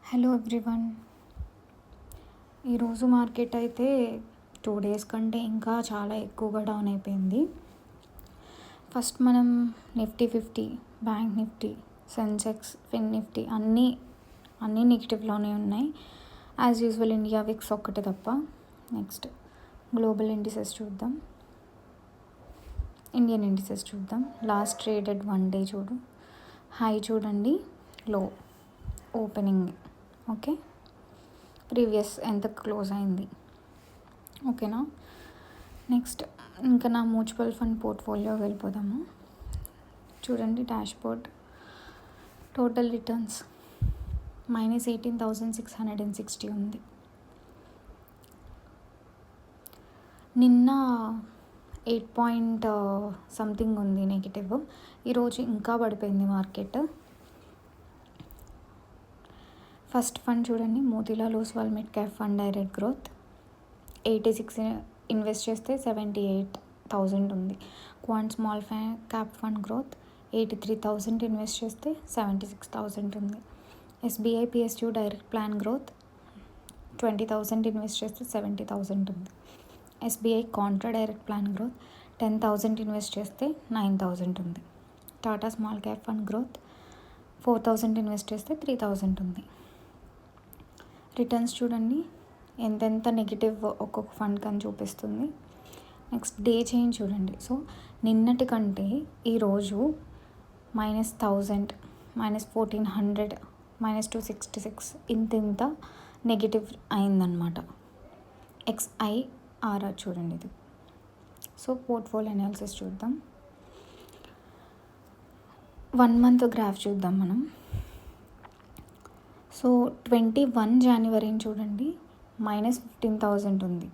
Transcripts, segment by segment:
Hello everyone. ఈరోజు market అయితే 2 days కంటే ఇంకా చాలా ఎక్కువగా డౌన్ అయిపోయింది. ఫస్ట్ మనం నిఫ్టీ 50, బ్యాంక్ నిఫ్టీ, సెన్సెక్స్, ఫిన్ నిఫ్టీ అన్నీ నెగిటివ్లోనే ఉన్నాయి. యాజ్ యూజువల్ ఇండియా విక్స్ ఒక్కటే తప్ప. నెక్స్ట్ గ్లోబల్ ఇండిసెస్ చూద్దాం. ఇండియన్ ఇండిసెస్ చూద్దాం. లాస్ట్ ట్రేడెడ్ 1 డే చూడు. హై చూడండి, లో, ఓపెనింగ్, ఓకే, ప్రీవియస్ ఎంత క్లోజ్ అయింది, ఓకేనా. నెక్స్ట్ ఇంకా నా మ్యూచువల్ ఫండ్ పోర్ట్ఫోలియో వెళ్ళిపోదాము. చూడండి డాష్బోర్డ్. టోటల్ రిటర్న్స్ -18,660 ఉంది. నిన్న 8 సంథింగ్ ఉంది నెగిటివ్. ఈరోజు ఇంకా పడిపోయింది మార్కెట్. ఫస్ట్ ఫండ్ చూడండి, Motilal Oswal mid cap fund direct growth 86 invest చేస్తే 78,000 ఉంది. Quant small cap fund growth 83,000 invest చేస్తే 76,000 ఉంది. SBI PSU direct plan growth 20,000 invest చేస్తే 70,000 ఉంది. SBI Contra direct plan growth 10,000 invest చేస్తే 9,000 ఉంది. Tata small cap fund growth 4,000 invest చేస్తే 3,000 ఉంది. రిటర్న్స్ చూడండి ఎంతెంత నెగిటివ్ ఒక్కొక్క ఫండ్ కానీ చూపిస్తుంది. నెక్స్ట్ డే చేంజ్ చూడండి. సో నిన్నటి కంటే ఈరోజు -1,000, -1,400, -266 ఇంత నెగిటివ్ అయిందనమాట. XIRR చూడండి ఇది. సో పోర్ట్ఫోలియో అనాలిసిస్ చూద్దాం. 1 మంత్ గ్రాఫ్ చూద్దాం మనం. సో 21 జనవరిని చూడండి, -15,000 ఉంది.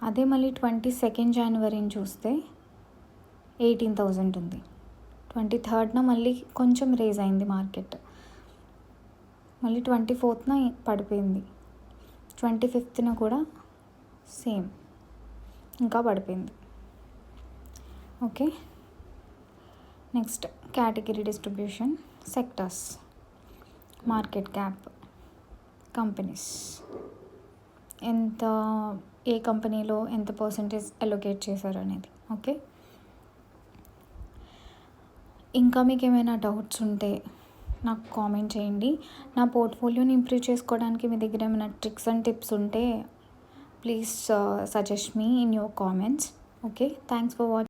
అదే మళ్ళీ 22 జనవరిని చూస్తే 18,000 ఉంది. 23 మళ్ళీ కొంచెం రేజ్ అయింది మార్కెట్. మళ్ళీ 24 పడిపోయింది. 25 కూడా సేమ్, ఇంకా పడిపోయింది. Okay. Next category distribution, sectors, market cap, companies, ఏ కంపెనీలో ఎంత పర్సంటేజ్ అలొకేట్ చేశారు అనేది. ఓకే. ఇంకా మీకు ఏమైనా డౌట్స్ ఉంటే నాకు కామెంట్ చేయండి. నా పోర్ట్ఫోలియోని ఇంప్రూవ్ చేసుకోవడానికి మీ దగ్గర ఏమైనా ట్రిక్స్ అండ్ టిప్స్ ఉంటే please suggest me in your comments. Okay, thanks for watching.